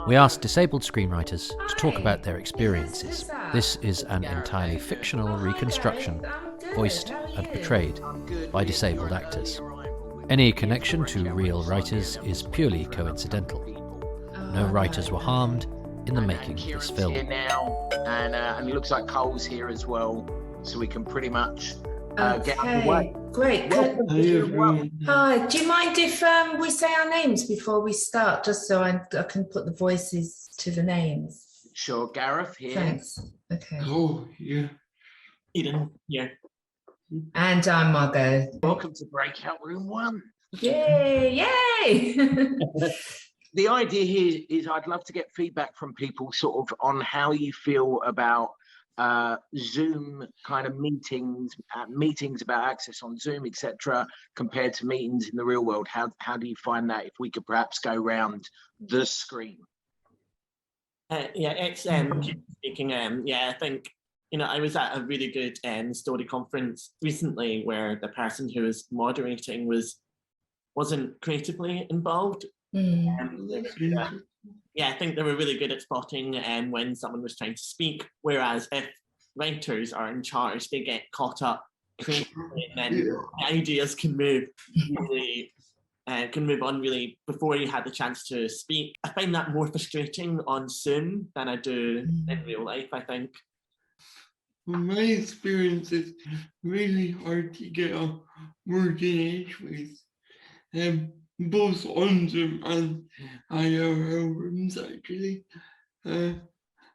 We asked disabled screenwriters to talk about their experiences. This is an entirely fictional reconstruction, voiced and portrayed by disabled actors. Any connection to real writers is purely coincidental. No writers were harmed in the making of this film. Here now, and it looks like Cole's here as well, so we can pretty much get underway. Great. Hi, do you mind if we say our names before we start, just so I can put the voices to the names? Sure, Gareth here. Thanks. Okay. Oh, yeah. Eden, yeah. And I'm Margot. Welcome to Breakout Room 1. Yay! The idea here is I'd love to get feedback from people sort of on how you feel about Zoom kind of meetings about access on Zoom, etc., compared to meetings in the real world. How do you find that? If we could perhaps go around the screen. It's speaking. I think, I was at a really good story conference recently where the person who was moderating wasn't creatively involved. I think they were really good at spotting when someone was trying to speak, whereas if writers are in charge, they get caught up creatively, and then the ideas can move on really before you had the chance to speak. I find that more frustrating on Zoom than I do in real life, I think. Well, my experience is really hard to get a word in edgeways, both on Zoom and IRL rooms, actually. I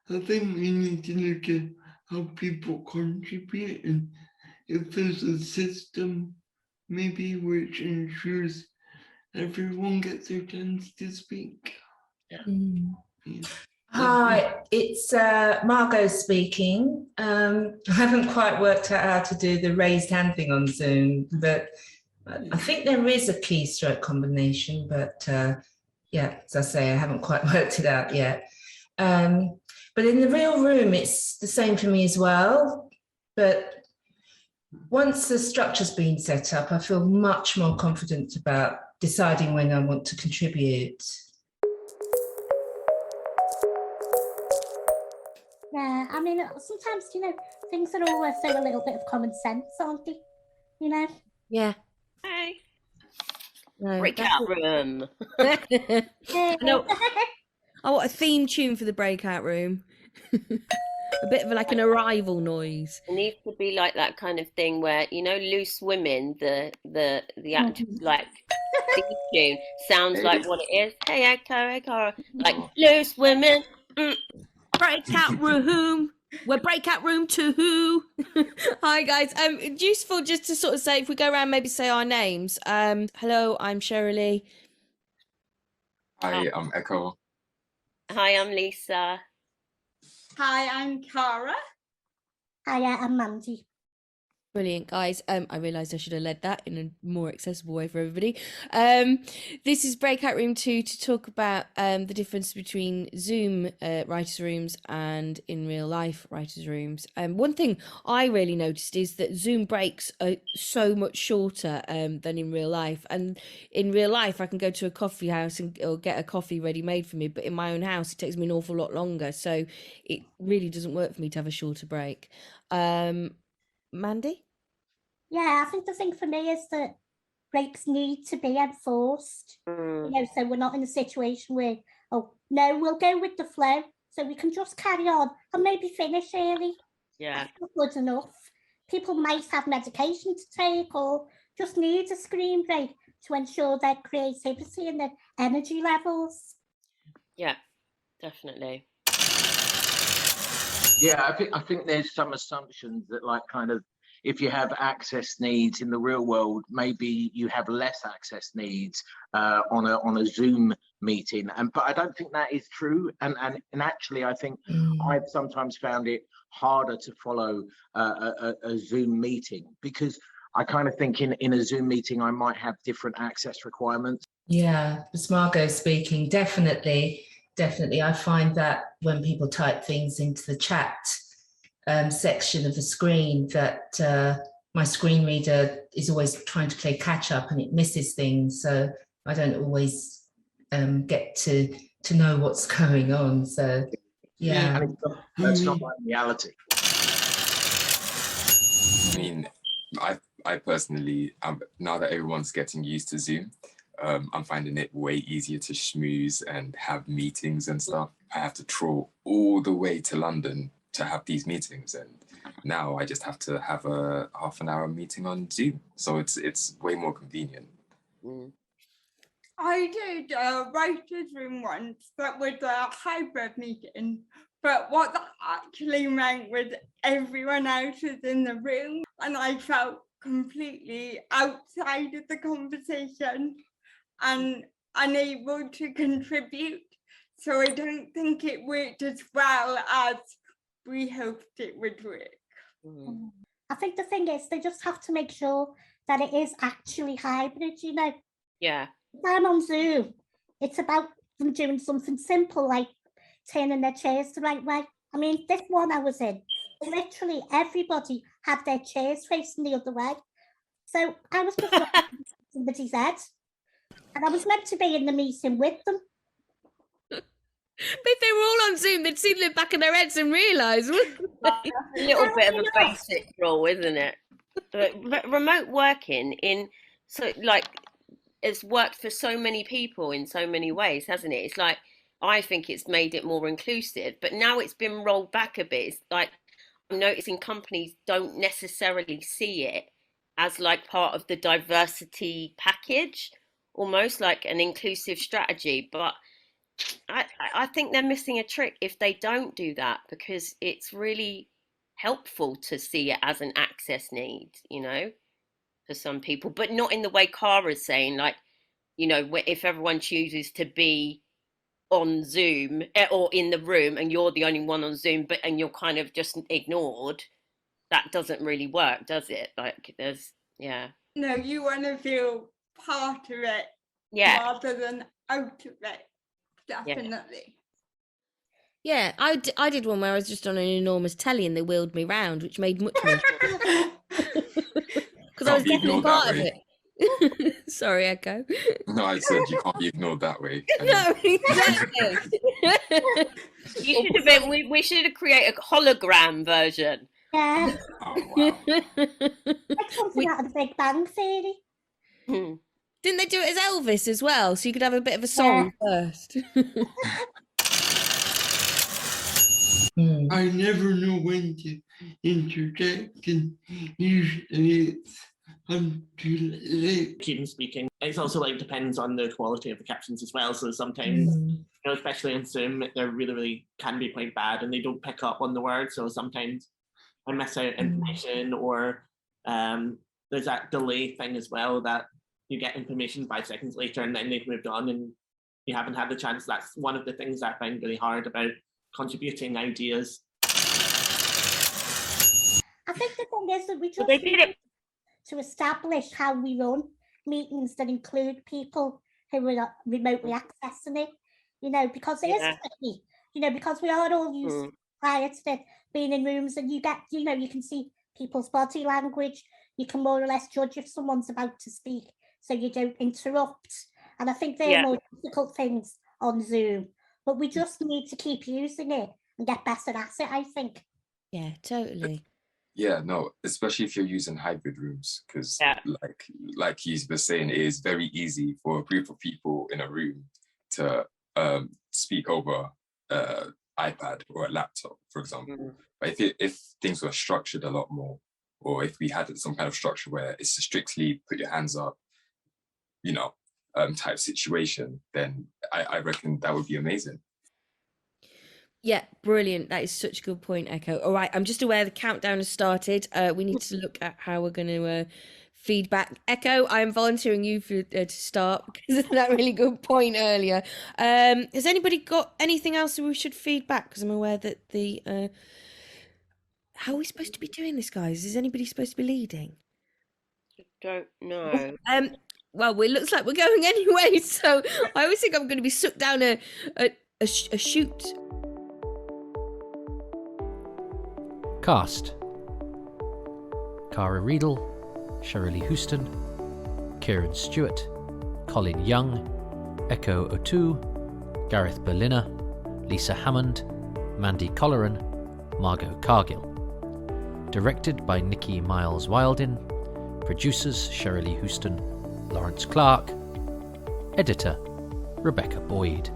think we need to look at how people contribute, and if there's a system maybe which ensures everyone gets their chance to speak. Yeah. Hi, it's Margot speaking. I haven't quite worked out how to do the raised hand thing on Zoom, but I think there is a keystroke combination, but as I say, I haven't quite worked it out yet. But in the real room, it's the same for me as well. But once the structure's been set up, I feel much more confident about deciding when I want to contribute. Yeah, I mean, sometimes, things are always a little bit of common sense, aren't they? Yeah. Hey. No, Breakout room. No, I want a theme tune for the breakout room. A bit of an arrival noise. It needs to be like that kind of thing where, Loose Women, the active theme tune sounds like what it is. Hey, Cara, like Loose Women. Breakout room. We're breakout room 2. Hi guys. Useful just to sort of say, if we go around, maybe say our names. Hello, I'm Shirley. Hi, I'm Echo. Hi, I'm Lisa. Hi, I'm Cara. Hi, I'm Mandy. Brilliant, guys. I realised I should have led that in a more accessible way for everybody. This is Breakout Room 2 to talk about the difference between Zoom writers' rooms and in real life writers' rooms. One thing I really noticed is that Zoom breaks are so much shorter than in real life. And in real life, I can go to a coffee house or get a coffee ready made for me, but in my own house, it takes me an awful lot longer. So it really doesn't work for me to have a shorter break. Mandy? Yeah, I think the thing for me is that breaks need to be enforced. So we're not in a situation where, oh, no, we'll go with the flow. So we can just carry on and maybe finish early. Yeah. That's not good enough. People might have medication to take or just need a screen break to ensure their creativity and their energy levels. Yeah, definitely. Yeah, I think there's some assumptions that if you have access needs in the real world, maybe you have less access needs on a Zoom meeting. But I don't think that is true. And actually, I think I've sometimes found it harder to follow a Zoom meeting because I kind of think in a Zoom meeting, I might have different access requirements. Yeah, it's Margot speaking. Definitely. I find that when people type things into the chat section of the screen, that my screen reader is always trying to play catch up and it misses things. So I don't always get to to know what's going on. So, yeah. And that's not like reality. I mean, I personally, now that everyone's getting used to Zoom, I'm finding it way easier to schmooze and have meetings and stuff. I have to trawl all the way to London to have these meetings, and now I just have to have a half an hour meeting on Zoom. So it's way more convenient. I did a writer's room once that was a hybrid meeting, but what that actually meant was everyone else was in the room and I felt completely outside of the conversation and unable to contribute. So I don't think it worked as well as we hoped it would work. I think the thing is, they just have to make sure that it is actually hybrid, you know. Yeah. If I'm on Zoom, it's about them doing something simple like turning their chairs the right way. I mean, this one I was in, literally everybody had their chairs facing the other way. So I was just watching somebody's head, and I was meant to be in the meeting with them. But if they were all on Zoom, they'd see the back of their heads and realise. That's a little bit of a basic rule, isn't it? But remote working it's worked for so many people in so many ways, hasn't it? It's like, I think it's made it more inclusive, but now it's been rolled back a bit. It's like, I'm noticing companies don't necessarily see it as like part of the diversity package, almost like an inclusive strategy. But I think they're missing a trick if they don't do that, because it's really helpful to see it as an access need, you know, for some people, but not in the way Cara's saying, like, you know, if everyone chooses to be on Zoom or in the room and you're the only one on Zoom, and you're kind of just ignored, that doesn't really work, does it? Like, No, you want to feel part of it rather than out of it. Definitely. Yeah, I did one where I was just on an enormous telly and they wheeled me round, which made much more sense. Because I was definitely part of it. Sorry, Echo. No, I said you can't be ignored that way. No, exactly. You should have been. We should have created a hologram version. Yeah. Oh, wow. Like something out of the Big Bang Theory. Didn't they do it as Elvis as well? So you could have a bit of a song first. I never know when to interject, and usually it's too late. Keeping speaking. It's also like depends on the quality of the captions as well. So sometimes, you know, especially in Zoom, they're really can be quite bad and they don't pick up on the words. So sometimes I miss out information, or there's that delay thing as well, that you get information 5 seconds later and then they've moved on and you haven't had the chance. That's one of the things I find really hard about contributing ideas. I think the thing is that we just need to establish how we run meetings that include people who are remotely accessing it, you know, because it is tricky, you know, because we are all used prior to being in rooms and you get, you know, you can see people's body language, you can more or less judge if someone's about to speak so you don't interrupt. And I think they're more difficult things on Zoom, but we just need to keep using it and get better at it, I think. Yeah, totally. Yeah, no, especially if you're using hybrid rooms, because like he's been saying, it is very easy for a group of people in a room to speak over iPad or a laptop, for example. But if things were structured a lot more, or if we had some kind of structure where it's a strictly put your hands up, you know, type situation, then I reckon that would be amazing. Yeah, brilliant. That is such a good point, Echo. All right, I'm just aware the countdown has started. We need to look at how we're going to feedback. Echo, I am volunteering you to start because of that really good point earlier. Has anybody got anything else that we should feedback? Because I'm aware that the... how are we supposed to be doing this, guys? Is anybody supposed to be leading? I don't know. Well, it looks like we're going anyway, so I always think I'm going to be sucked down a chute. Cast: Cara Riedel, Shirley Houston, Kieran Stewart, Colin Young, Echo Otu, Gareth Berliner, Lisa Hammond, Mandy Colleran, Margot Cargill. Directed by Nikki Miles Wildin. Producers Shirley Houston, Lawrence Clark. Editor Rebecca Boyd.